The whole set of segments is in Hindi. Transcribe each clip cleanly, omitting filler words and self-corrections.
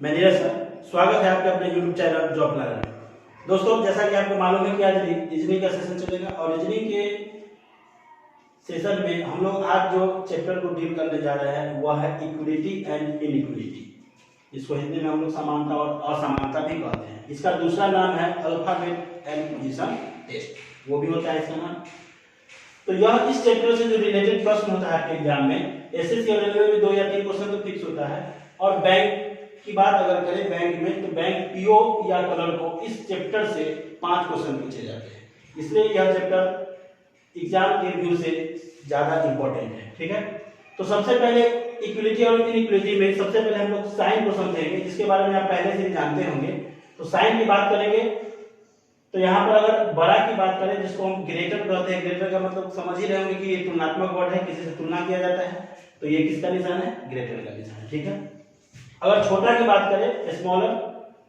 मैं नीरज सर, स्वागत है आपके अपने YouTube चैनल जॉब प्लानर में। दोस्तों, जैसा कि आपको मालूम है कि आज रीजनिंग का सेशन चलेगा और रीजनिंग के सेशन में हम लोग आज जो चैप्टर को डील करने जा रहे हैं वह है इक्विलिटी एंड इनइक्विलिटी। इसको हिंदी में हम लोग समानता और असमानता भी कहते हैं। इसका दूसरा नाम है अल्फाबेट एंड पोजीशन टेस्ट, वो भी होता है इसका नाम। तो यह इस चैप्टर से जो रिलेटेड प्रश्न होता है आपके एग्जाम में, एसएससी और रेलवे में 2 या 3 क्वेश्चन तो फिक्स होता है। और बैंक की बात अगर करें बैंक में, तो बैंक पीओ या कलर को इस चैप्टर से 5 क्वेश्चन पूछे जाते हैं। इसलिए यह चैप्टर एग्जाम के व्यू से ज्यादा इंपॉर्टेंट है। ठीक है, तो सबसे पहले इक्विलिटी और इनइक्विलिटी में सबसे पहले हम लोग साइन को समझेंगे, जिसके बारे में आप पहले से जानते होंगे। तो साइन की बात करेंगे तो यहाँ पर अगर बड़ा की बात करें, जिसको हम ग्रेटर कहते हैं, ग्रेटर का मतलब समझ ही रहे होंगे कि ये तुलनात्मक वर्ड है, किसी से तुलना किया जाता है, तो ये किसका निशान है? ग्रेटर का निशान है। ठीक है, अगर छोटा की बात करें स्मॉलर,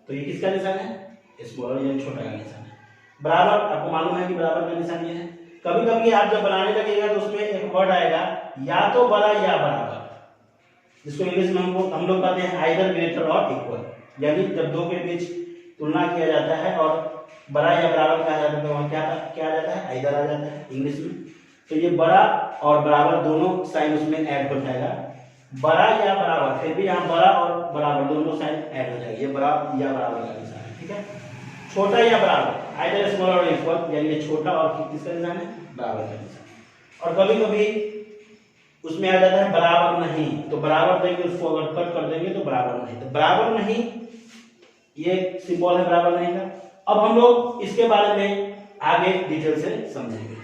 तो ये किसका निशान है? स्मॉलर, ये छोटा का निशान है। बराबर, आपको मालूम है कि बराबर का निशान ये है। कभी कभी आप जब बनाने लगेगा तो उसमें एक वर्ड आएगा या तो बड़ा या बराबर, जिसको इंग्लिश में हम लोग कहते हैं आइदर ग्रेटर और इक्वल। यानी जब दो के बीच तुलना किया जाता है और बड़ा या बराबर कहा जाता है तो वहां क्या आ जाता है? आइदर आ जाता है इंग्लिश में। तो ये बड़ा और बराबर दोनों साइन उसमें ऐड हो जाएगा। बड़ा या बराबर, फिर भी यहाँ बड़ा और बराबर दोनों साइन ऐड हो जाएगी। ये बड़ा या बराबर का निशान है। ठीक है, छोटा या बराबर, आइदर स्मॉल और इक्वल, यानी ये छोटा और किसका निशान है? बराबर का निशान। और कभी कभी उसमें आ जाता है बराबर नहीं, तो बराबर देंगे, उसको अगर कट कर देंगे तो बराबर नहीं। तो बराबर नहीं ये सिंबल है बराबर नहीं का। अब हम लोग इसके बारे में आगे डिटेल से समझेंगे।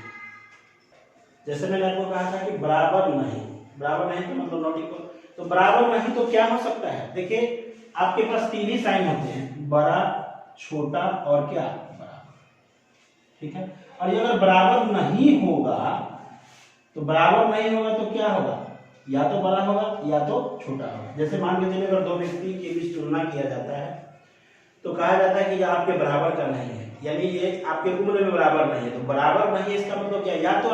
जैसे मैंने आपको कहा था कि बराबर नहीं, बराबर नहीं तो मतलब नॉट इक्वल। तो बराबर नहीं तो क्या हो सकता है? देखिए, आपके पास 3 ही साइन होते हैं, बड़ा, छोटा और क्या? बराबर। ठीक है, और ये अगर बराबर नहीं होगा तो बराबर नहीं होगा तो क्या होगा? या तो बड़ा होगा या तो छोटा होगा। जैसे मान के चलिए, अगर 2 व्यक्ति के बीच तुलना किया जाता है तो कहा जाता है कि ये आपके बराबर का नहीं है, यानी ये आपके उम्र में बराबर नहीं है। तो बराबर नहीं, इसका मतलब क्या? या तो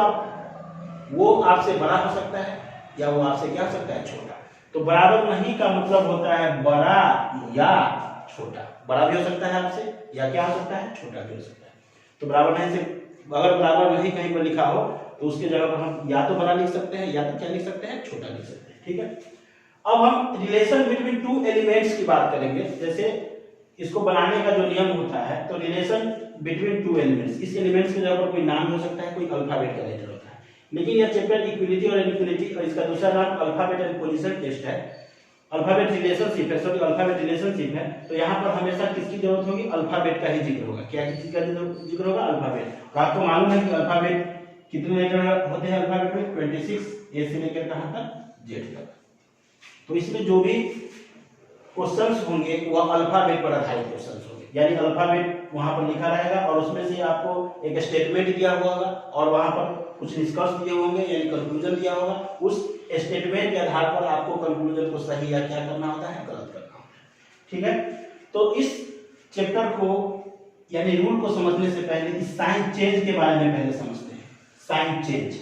वो आपसे बड़ा हो सकता है या वो आपसे क्या हो सकता है? छोटा। तो बराबर नहीं का मतलब होता है बड़ा या छोटा। बड़ा भी हो सकता है आपसे या क्या हो सकता है? छोटा भी हो सकता है। तो बराबर नहीं से अगर बराबर नहीं कहीं पर लिखा हो तो उसके जगह पर हम या तो बड़ा लिख सकते हैं या तो क्या लिख सकते हैं? छोटा लिख सकते हैं। ठीक है, अब हम रिलेशन बिटवीन 2 एलिमेंट्स की बात करेंगे। जैसे इसको बनाने का जो नियम होता है, तो रिलेशन बिटवीन 2 एलिमेंट्स, इस एलिमेंट्स के जगह पर कोई नाम हो सकता है, कोई अल्फाबेट का लेटर होता है। लेकिन यह चैप्टर इक्विलिटी और इनइक्विलिटी और इसका दूसरा नाम अल्फाबेट एंड पोजीशन टेस्ट है। अल्फाबेट रिलेशनशिप है, सॉरी अल्फाबेट रिलेशनशिप है। तो यहाँ पर हमेशा किसकी जरूरत होगी? अल्फाबेट का ही जिक्र होगा। क्या चीज का जिक्र होगा? अल्फाबेट। और आपको मालूम है कि अल्फाबेट कितने लेटर होते हैं अल्फाबेट में? 26, ए से लेकर कहां तक? जेड तक। तो इसमें जो भी क्वेश्चंस होंगे वह अल्फाबेट पर आधारित क्वेश्चंस होंगे, यानी अल्फाबेट वहां पर लिखा रहेगा और उसमें से आपको एक स्टेटमेंट दिया हुआ होगा और वहां पर कुछ निष्कर्ष दिए होंगे, यानी कंक्लूजन दिया होगा। उस स्टेटमेंट के आधार पर आपको कंक्लूजन को सही या क्या करना होता है? गलत करना होता है। ठीक है, तो इस चैप्टर को यानी रूल को समझने से पहले इस साइन चेंज के बारे में पहले समझते हैं। साइन चेंज,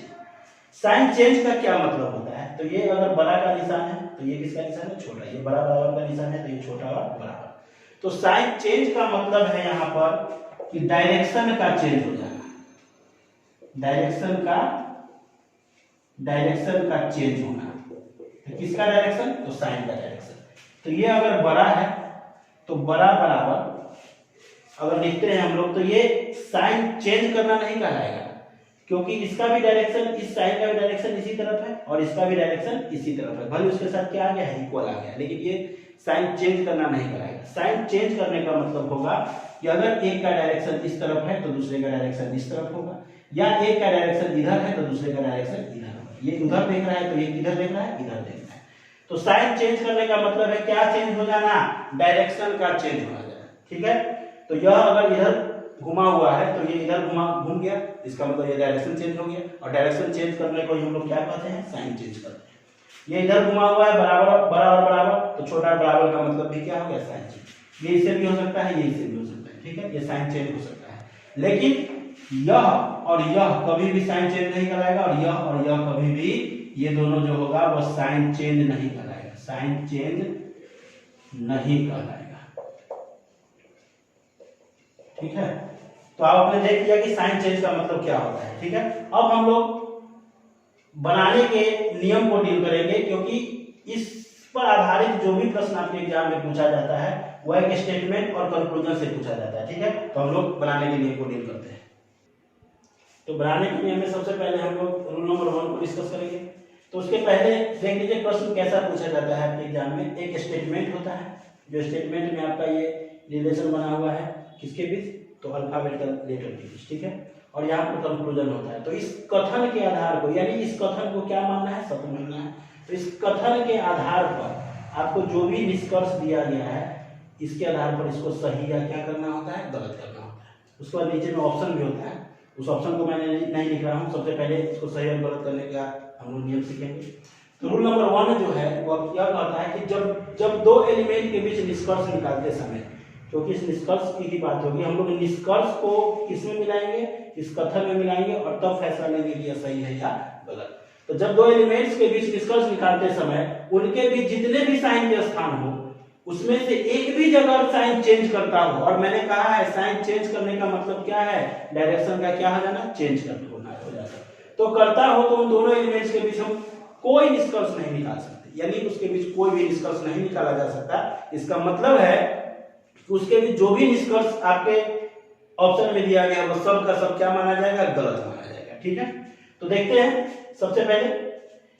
साइन चेंज का क्या मतलब होता है? तो ये अगर बड़ा का निशान है तो ये किसका निशान है? छोटा। ये बड़ा बराबर का निशान है तो ये छोटा और बराबर। तो साइन चेंज का मतलब है यहाँ पर कि डायरेक्शन का चेंज हो जाना, डायरेक्शन का चेंज होना। तो किसका डायरेक्शन? तो साइन का डायरेक्शन। तो ये अगर बड़ा है तो बड़ा बराबर अगर लिखते हैं हम लोग तो ये साइन चेंज करना नहीं कहलाएगा, क्योंकि इसका भी डायरेक्शन, इस साइन का भी डायरेक्शन इसी तरफ है और इसका भी डायरेक्शन इसी तरफ है। भले उसके साथ क्या आ गया है? इक्वल आ गया, लेकिन ये साइन चेंज करना नहीं कराएगा। साइन चेंज करने का मतलब होगा कि अगर एक का डायरेक्शन इस तरफ है तो दूसरे का डायरेक्शन इस तरफ होगा, या एक का डायरेक्शन इधर है तो दूसरे का डायरेक्शन इधर होगा। ये उधर देख रहा है तो ये इधर देख रहा है, इधर देख रहा है। तो साइन चेंज करने का मतलब है क्या चेंज हो जाना? डायरेक्शन का चेंज हो जाना। ठीक है, तो यह अगर इधर घुमा हुआ है तो ये इधर घूम गया, इसका मतलब ये डायरेक्शन चेंज हो गया। और डायरेक्शन चेंज करने को हम लोग क्या कहते हैं? साइन चेंज करते हैं। ये इधर घुमा हुआ है बराबर, बड़ा और बराबर, तो छोटा बराबर का मतलब भी क्या हो गया? Sign change. ये इससे भी हो सकता है, ये इससे भी हो सकता है। ठीक है, ये साइन चेंज हो सकता है, लेकिन यह और यह कभी भी साइन चेंज नहीं कराएगा, और यह कभी भी, ये दोनों जो होगा वो साइन चेंज नहीं कराएगा। साइन चेंज नहीं कहलाएगा। ठीक है, तो आपने देख लिया कि साइन चेंज का मतलब क्या होता है। ठीक है, अब हम लोग बनाने के नियम को डील करेंगे, क्योंकि इस पर आधारित जो भी प्रश्न आपके एग्जाम में पूछा जाता है वह एक स्टेटमेंट और कंक्लूजन से पूछा जाता है। ठीक है, तो हम लोग बनाने के नियम को डील करते हैं। तो बनाने के नियम में सबसे पहले हम लोग रूल नंबर 1 को डिस्कस करेंगे। तो उसके पहले देख लीजिए प्रश्न कैसा पूछा जाता है आपके एग्जाम में। एक स्टेटमेंट होता है, जो स्टेटमेंट में आपका ये रिलेशन बना हुआ है किसके बीच, तो अल्फाबेटिकल लेटर के बीच। ठीक है, और यहाँ पर कंक्लूजन होता है। तो इस कथन के आधार को, यानी इस कथन को क्या मानना है, सत्य मानना है। तो इस कथन के आधार पर आपको जो भी निष्कर्ष दिया गया है, इसके आधार पर इसको सही या क्या करना होता है, गलत करना होता है। उसके बाद नीचे में ऑप्शन भी होता है, उस ऑप्शन को मैंने नहीं लिख रहा हूँ। सबसे पहले इसको सही और गलत करने का हम लोग नियम सीखेंगे। तो रूल नंबर 1 जो है वो क्या कहता है कि जब दो एलिमेंट के बीच निष्कर्ष निकालते समय, क्योंकि इस निष्कर्ष की ही बात होगी, हम लोग निष्कर्ष को किसमें मिलाएंगे, इस कथन में मिलाएंगे, और तब फैसला लेंगे कि यह सही है या गलत। तो जब दो एलिमेंट्स के बीच निष्कर्ष निकालते समय उनके बीच जितने भी साइन के स्थान हो, उसमें से एक भी जगह साइन चेंज करता हो, और मैंने कहा है साइन चेंज करने का मतलब क्या है, डायरेक्शन का क्या हो जाना, चेंज करना हो जाता। तो करता हो तो उन दोनों एलिमेंट्स के बीच हम कोई निष्कर्ष नहीं निकाल सकते, यानी उसके बीच कोई भी निष्कर्ष नहीं निकाला जा सकता। इसका मतलब है उसके बीच जो भी निष्कर्ष आपके ऑप्शन में दिया गया वो सब का सब क्या माना जाएगा, गलत माना जाएगा। ठीक है, तो देखते हैं सबसे पहले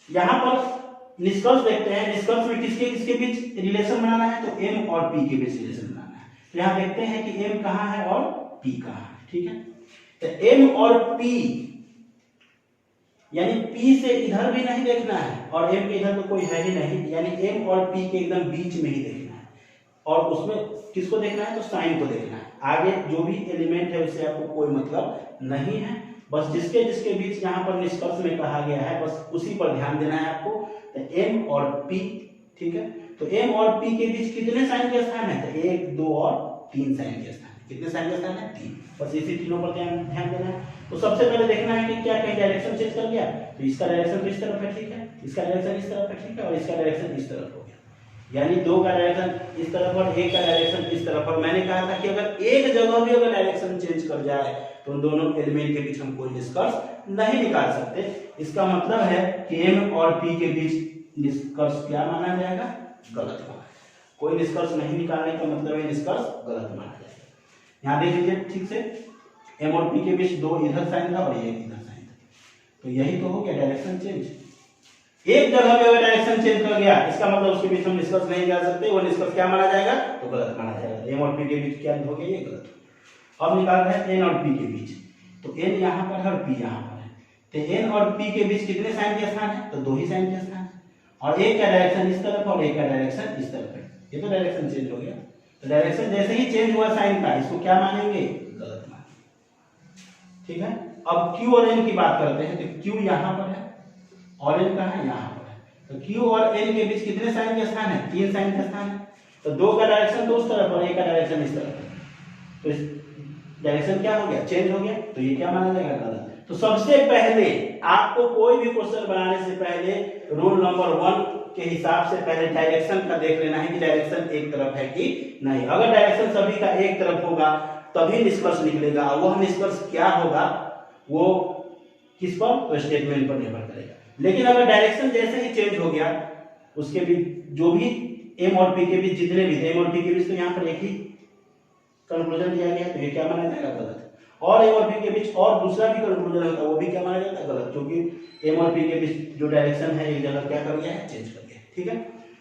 यहाँ पर निष्कर्ष देखते हैं। निष्कर्ष में किसके किसके बीच रिलेशन बनाना है, तो m और p के बीच रिलेशन बनाना है। तो यहाँ देखते हैं कि m कहाँ है और p कहाँ है। ठीक है, तो m और p, यानी p से इधर भी नहीं देखना है और m के इधर तो कोई है ही नहीं, यानी m और p के एकदम बीच में ही देखना है। और उसमें किसको देखना है, तो साइन को देखना है। आगे जो भी एलिमेंट है उससे आपको कोई मतलब नहीं है, बस जिसके जिसके बीच यहाँ पर निष्कर्ष में कहा गया है बस उसी पर ध्यान देना है आपको। तो m और p, ठीक है, तो m और p के बीच कितने साइन के स्थान है, तो 1, 2 और 3 साइन के स्थान। कितने साइन के स्थान है, 3। बस इसी तीनों पर ध्यान देना है। तो सबसे पहले देखना है कि क्या कहीं डायरेक्शन चेंज कर गया, तो इसका डायरेक्शन तो इस तरफ है, ठीक है, इसका डायरेक्शन इस तरफ है, ठीक है, और इसका डायरेक्शन इस तरफ हो गया, यानी 2 का डायरेक्शन इस तरफ और 1 का डायरेक्शन इस तरफ। और मैंने कहा था कि अगर एक जगह भी अगर डायरेक्शन चेंज कर जाए तो उन दोनों एलिमेंट के बीच हम कोई निष्कर्ष नहीं निकाल सकते। इसका मतलब है कि m और p के बीच निष्कर्ष क्या माना जाएगा, गलत माना जाएगा। कोई निष्कर्ष नहीं निकालने का मतलब है निष्कर्ष गलत माना जाएगा। यहाँ देख लीजिए ठीक से, m और p के बीच 2 इधर साइन था और 1 इधर साइन था, तो यही तो हो गया डायरेक्शन चेंज। एक जगह पे अगर डायरेक्शन चेंज कर गया इसका मतलब उसके बीच हम निष्कर्ष नहीं निकाल सकते, वो निष्कर्ष क्या माना जाएगा, तो गलत माना जाएगा। m और p के बीच क्या हो गया, ये गलत। अब निकाल रहे हैं n और p के बीच, तो n यहाँ पर है और p यहाँ पर है। तो n और p के बीच कितने साइन के स्थान है, तो 2 ही साइन के स्थान है, और एक का डायरेक्शन इस तरफ और एक का डायरेक्शन इस तरफ है। ये तो डायरेक्शन चेंज हो गया। तो डायरेक्शन जैसे ही चेंज हुआ साइन का, इसको क्या मानेंगे, गलत मानेंगे। ठीक है, अब q और n की बात करते हैं। तो q यहाँ पर है और n कहाँ है, यहाँ पर है। तो q और n के बीच कितने साइन के स्थान है, 3 साइन के स्थान है। तो 2 का डायरेक्शन तो उस तरफ और 1 का डायरेक्शन इस तरफ है, तो इस डायरेक्शन क्या हो गया, चेंज हो गया, तो ये क्या माना जाएगा, गलत। तो सबसे पहले आपको कोई भी क्वेश्चन बनाने से पहले रूल नंबर 1 के हिसाब से पहले डायरेक्शन का देख लेना है कि डायरेक्शन एक तरफ है कि नहीं। अगर डायरेक्शन सभी का एक तरफ होगा तभी निष्कर्ष निकलेगा, और वह निष्कर्ष क्या होगा वो किस पर, तो स्टेटमेंट पर निर्भर करेगा। लेकिन अगर डायरेक्शन जैसे ही चेंज हो गया, उसके बीच जो भी m और p के बीच जितने भी m और p के बीच, तो यहाँ पर एक ही कंक्लूजन दिया गया, तो ये क्या माना जाएगा, गलत। और m और p के बीच और दूसरा भी कंक्लूजन होता है, वो भी क्या माना जाता है, गलत, क्योंकि m और p के बीच जो डायरेक्शन है एक जगह क्या कर गया है, चेंज कर गया। ठीक है,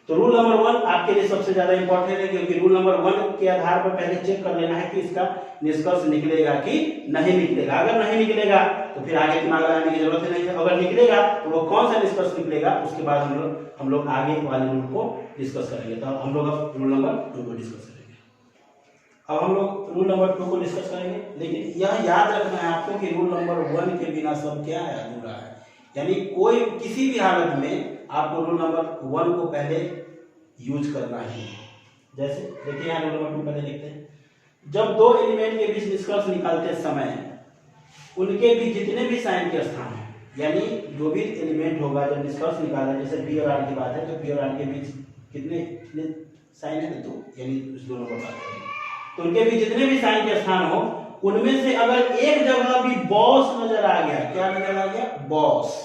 तो रूल नंबर 1 आपके लिए सबसे ज्यादा इंपॉर्टेंट है, क्योंकि रूल नंबर 1 के आधार पर पहले चेक कर लेना है कि इसका निष्कर्ष निकलेगा कि नहीं निकलेगा। अगर नहीं निकलेगा तो फिर आगे दिमाग लगाने की जरूरत नहीं है। अगर निकलेगा तो वो कौन सा निष्कर्ष निकलेगा, उसके बाद हम लोग आगे वाले रूल को डिस्कस करेंगे। तो हम लोग अब रूल नंबर 2 को डिस्कस करेंगे। अब हम लोग रूल नंबर 2 को डिस्कस करेंगे, लेकिन यह याद रखना है आपको कि रूल नंबर 1 के बिना सब क्या है, अधूरा है। यानी कोई किसी भी हालत में आपको रूल नंबर 1 को पहले यूज करना ही है। जैसे देखिए यहाँ रूल नंबर 2 पहले लिखते हैं। जब 2 एलिमेंट के बीच निष्कर्ष निकालते समय उनके बीच जितने भी साइन के स्थान है, यानी जो भी एलिमेंट होगा जब निष्कर्ष निकाला, जैसे p और r की बात है, तो p और r के बीच कितने साइन है तो यानी इस दोनों को बात करेंगे तो उनके भी जितने भी साइन के स्थान हो उनमें से अगर एक जगह भी बॉस नजर आ गया, क्या नजर आ गया, बॉस,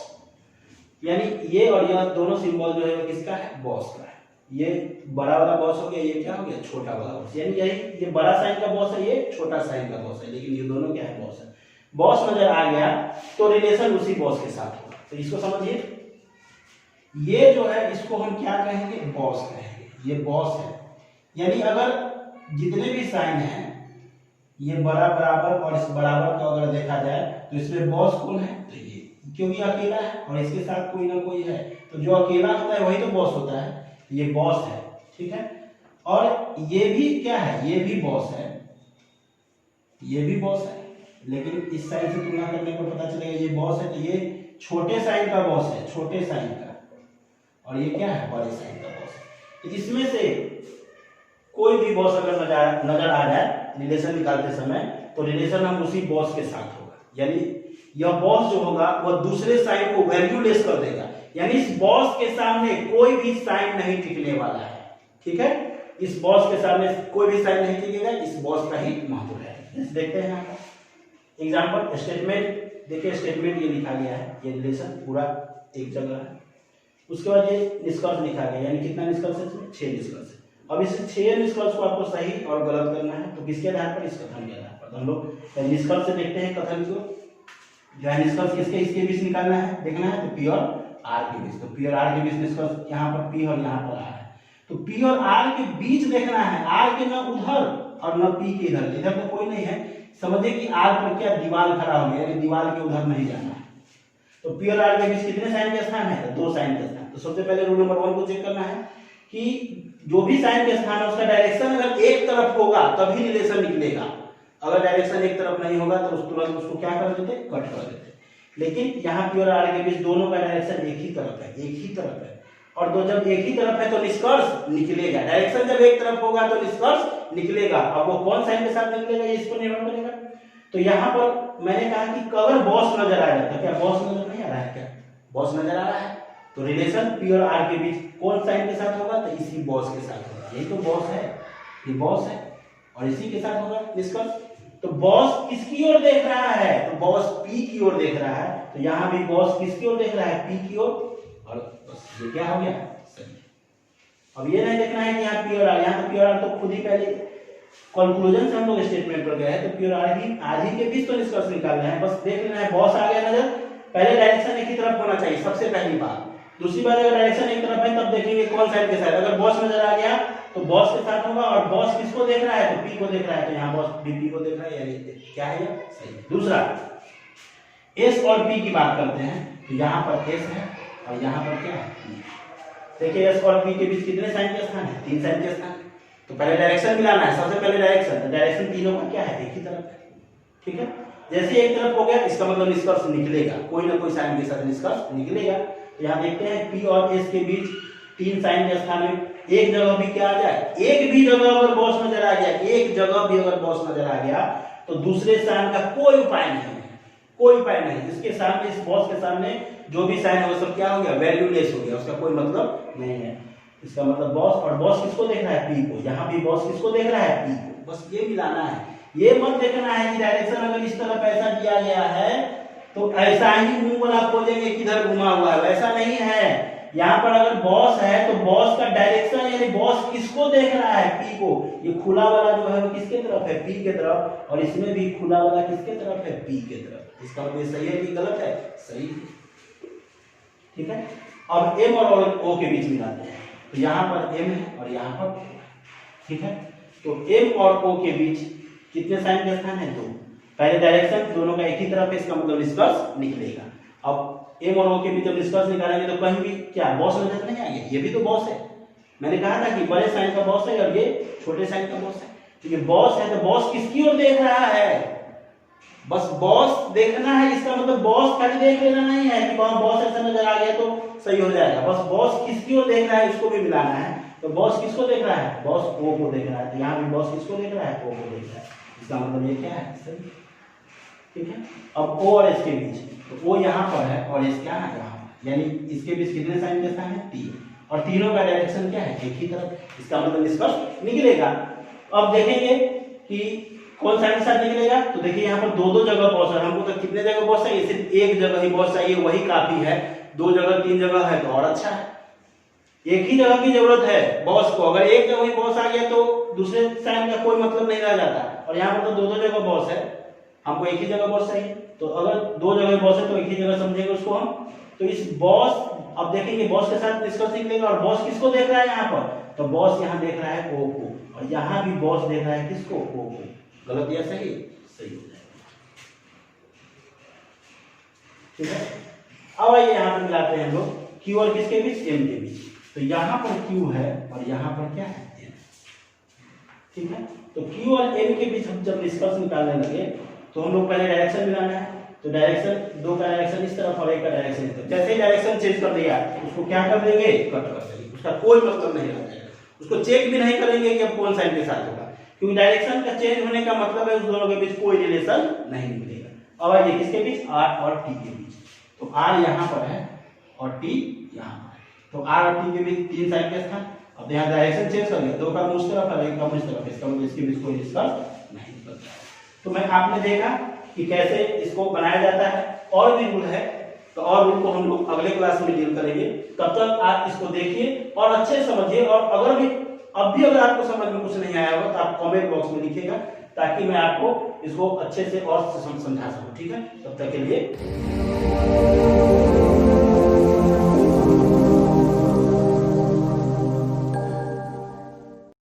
यानी ये और यह दोनों सिंबल जो है किसका है, बॉस का है। ये बड़ा वाला बॉस हो गया, ये क्या हो गया, छोटा वाला बॉस, यानी यही ये बड़ा साइन का बॉस है, ये छोटा साइन का बॉस है, लेकिन ये दोनों क्या है, बॉस है। बॉस नजर आ गया तो रिलेशन उसी बॉस के साथ होगा। तो इसको समझिए, ये जो है इसको हम क्या कहेंगे, बॉस कहेंगे, ये बॉस है। यानी अगर जितने भी साइन हैं ये बड़ा बराबर और इस बराबर को अगर देखा जाए तो इसमें बॉस कौन है, तो ये, क्योंकि अकेला है और इसके साथ कोई ना कोई है, तो जो अकेला होता है वही तो बॉस होता है, ये बॉस है, ठीक है। और ये भी क्या है, ये भी बॉस है, ये भी बॉस है, लेकिन इस साइन से तुलना करने पर पता चलेगा ये बॉस है, तो ये छोटे साइन का बॉस है, छोटे साइन का, और ये क्या है, बड़े साइन का बॉस है। तो इसमें से कोई भी बॉस अगर नजर आ जाए रिलेशन निकालते समय, तो रिलेशन हम उसी बॉस के साथ होगा, यानी यह बॉस जो होगा वह दूसरे साइन को वैल्यूलेस कर देगा, यानी इस बॉस के सामने कोई भी साइन नहीं टिकने वाला है, ठीक है। इस बॉस के सामने कोई भी साइन नहीं टिकेगा, इस बॉस का ही महत्व है। देखते हैं यहाँ पर एग्जाम्पल, स्टेटमेंट देखिए, स्टेटमेंट ये लिखा गया है, ये रिलेशन पूरा एक जगह है। उसके बाद ये निष्कर्ष लिखा गया, यानी कितना निष्कर्ष है इसमें, 6 निष्कर्ष है। अब इस 6 निष्कर्ष को आपको सही और गलत करना है, तो किसके आधार पर, इस कथन के आधार पर। हम लोग निष्कर्ष से देखते हैं कथन को, जो है निष्कर्ष किसके इसके बीच निकालना है, देखना है, तो पी और आर के बीच, तो पी और आर के बीच निष्कर्ष यहाँ पर पी और यहाँ पर आर है, तो पी और आर के बीच देखना है, आर के न उधर और न पी के इधर, इधर तो कोई नहीं है, समझिए कि आर पर क्या दीवार खड़ा हो गया, यानी दीवार के उधर नहीं जाना है। तो पी और आर के बीच कितने साइन के स्थान है, 2 साइन के स्थान। तो सबसे पहले रूल नंबर 1 को चेक करना है कि जो भी साइन के स्थान है उसका डायरेक्शन अगर एक तरफ होगा तभी रिलेशन निकलेगा, अगर डायरेक्शन एक तरफ नहीं होगा तो तुरंत उसको क्या कर देते, कट कर देते। लेकिन यहाँ पी और आर के बीच दोनों का डायरेक्शन एक ही तरफ है, एक ही तरफ है, और तो जब एक ही तरफ है तो निष्कर्ष निकलेगा। डायरेक्शन जब एक तरफ होगा तो निष्कर्ष निकलेगा। अब वो कौन साइन के साथ निकलेगा ये इस पर निर्भर करेगा। तो यहाँ पर मैंने कहा कि अगर बॉस नजर आ जाता, क्या बॉस नजर नहीं आ रहा है, क्या बॉस नजर आ रहा है, तो रिलेशन पी और आर के बीच कौन साइन के साथ होगा, तो इसी बॉस के साथ होगा। यही तो बॉस है, ये बॉस है और इसी के साथ होगा निष्कर्ष। तो बॉस किसकी ओर देख रहा है, तो बॉस पी की ओर देख रहा है, तो यहाँ भी बॉस किसकी ओर देख रहा है, पी की ओर, और बस ये क्या हो गया, सही। अब ये नहीं देखना है कि यहाँ पी और आर, यहाँ तो पी और आर तो खुद ही पहले कंक्लूजन से हम लोग स्टेटमेंट पर गए हैं, तो पी और आर ही के बीच तो निष्कर्ष निकालना है। बस देख लेना है बॉस आ गया नजर, पहले डायरेक्शन एक ही तरफ होना चाहिए, सबसे पहली बात। दूसरी बात, अगर डायरेक्शन एक तरफ है तब देखेंगे कौन साइड के साथ, अगर बॉस नजर आ गया तो बॉस के साथ होगा, और बॉस किसको देख रहा है, तो पी को देख रहा है, तो यहाँ बॉस पी को देख रहा है, यानी क्या है, सही। दूसरा, एस और पी की बात करते हैं, तो यहाँ पर एस है और यहाँ पर क्या है, देखिए एस और पी के बीच कितने साइन के स्थान है, 3 साइन के स्थान। तो पहले डायरेक्शन मिलाना है, सबसे पहले डायरेक्शन, तो डायरेक्शन तीनों का क्या है, एक ही तरफ है, ठीक है। जैसे एक तरफ हो गया इसका मतलब निष्कर्ष निकलेगा, कोई ना कोई साइन के साथ निष्कर्ष निकलेगा। तो यहाँ देखते हैं पी और एस के बीच 3 साइन के स्थान में एक जगह भी क्या आ जाए, एक भी जगह अगर बॉस नजर आ गया, एक जगह भी अगर बॉस नजर आ गया तो दूसरे साइन का कोई उपाय नहीं है, कोई उपाय नहीं। इसके सामने, इस बॉस के सामने जो भी साइन है वो सब क्या हो गया, वैल्यूलेस हो गया, उसका कोई मतलब नहीं है। इसका मतलब बॉस, और बॉस किसको देख रहा है, पी को, यहाँ भी बॉस किसको देख रहा है, पी को। बस ये मिलाना है, ये मत देखना है कि डायरेक्शन अगर इस तरफ ऐसा दिया गया है तो ऐसा ही मुंह वाला खोजेंगे किधर घुमा हुआ है, वैसा नहीं है। यहाँ पर अगर बॉस है तो बॉस का डायरेक्शन, यानी बॉस किसको देख रहा है, पी को। ये खुला वाला जो है वो किसके तरफ है, पी के तरफ, और इसमें भी खुला वाला किसके तरफ है, पी के तरफ। इसका मतलब सही है कि गलत है, सही है, ठीक है। अब एम और ओ के बीच मिलाते हैं, तो यहाँ पर एम है और यहाँ पर, ठीक है। तो एम और ओ के बीच कितने साइन के स्थान है, 2। पहले डायरेक्शन दोनों का एक ही तरफ है, इसका मतलब निष्कर्ष निकलेगा। अब एम और ओ के बीच जब निष्कर्ष निकालेंगे तो कहीं भी क्या बॉस नजर नहीं आएंगे, ये भी तो बॉस है। मैंने कहा था कि बड़े साइन का बॉस है और ये छोटे साइन का बॉस है। तो ये बॉस है तो बॉस किसकी ओर देख रहा है, बस बॉस देखना है। इसका मतलब बॉस खाली देख लेना नहीं है कि वहां बॉस ऐसा नजर आ गया तो सही हो जाएगा। बस बॉस किसकी ओर देख रहा है उसको भी मिलाना है। तो बॉस किसको देख रहा है, बॉस ओ को देख रहा है, तो यहाँ भी बॉस किसको देख रहा है, ओ को देख रहा है। इसका मतलब ये क्या है, सही, ठीक है। अब ओ और एस के बीच, तो ओ यहाँ पर है और एस क्या है यहाँ, यानी इसके बीच कितने साइन के स्थान है, 3। और तीनों का डायरेक्शन क्या है, एक ही तरफ। इसका मतलब निष्कर्ष निकलेगा। अब देखेंगे कि कौन सा के साथ निकलेगा। तो देखिए यहाँ पर दो दो जगह बॉस है, हमको तो कितने जगह बॉस चाहिए, सिर्फ एक जगह ही बॉस चाहिए, वही काफी है। दो जगह तीन जगह है तो और अच्छा है। एक ही जगह की जरूरत है बॉस को, अगर एक जगह ही बॉस आ गया तो दूसरे साइन का कोई मतलब नहीं रह जाता। और यहाँ पर तो दो दो जगह बॉस है, हमको एक ही जगह बॉस चाहिए। तो अगर दो जगह बॉस है तो एक ही जगह समझेंगे उसको हम। तो इस बॉस, अब देखेंगे बॉस के साथ निष्कर्ष निकलेगा। और बॉस किसको देख रहा है यहाँ पर, तो बॉस यहाँ देख रहा है ओ को, और यहाँ भी बॉस देख रहा है किसको, ओ को। गलत या सही, सही हो जाएगा। ठीक है, अब आइए यहाँ पर मिलाते हैं हम लोग Q और किसके बीच, M के बीच। तो यहाँ पर Q है और यहाँ पर क्या है, M। ठीक है, तो Q और M के बीच हम जब निष्कर्ष निकालने लगे तो हम लोग पहले डायरेक्शन मिलाना है। तो डायरेक्शन, दो का डायरेक्शन इस तरफ और एक का डायरेक्शन इस तरफ। जैसे ही डायरेक्शन चेंज कर दिया उसको क्या कर देंगे, कट कर देंगे। उसका कोई मतलब नहीं रह जाएगा। उसको चेक भी नहीं करेंगे कि अब कौन साइन के साथ होगा, क्योंकि डायरेक्शन का चेंज होने का मतलब है उस दोनों के बीच कोई रिलेशन नहीं मिलेगा। अब आइए किसके बीच, R और T के बीच। तो R यहाँ पर है और T यहाँ पर है। तो R और T के बीच तीन साइन के स्थान। अब यहाँ डायरेक्शन चेंज कर लिया, दो का मुझ तरफ है, एक का मुझ तरफ। इसका मतलब इसके बीच कोई निष्कर्ष नहीं निकलता है। तो मैं आपने देखा कि कैसे इसको बनाया जाता है। और भी रूल है, तो और रूल को हम लोग अगले क्लास में डील करेंगे। तब तक आप इसको देखिए और अच्छे से समझिए। और अगर भी अब भी अगर आपको समझ में कुछ नहीं आया होगा तो आप कमेंट बॉक्स में लिखिएगा, ताकि मैं आपको इसको अच्छे से और समझा सकूं। ठीक है, तब तक के लिए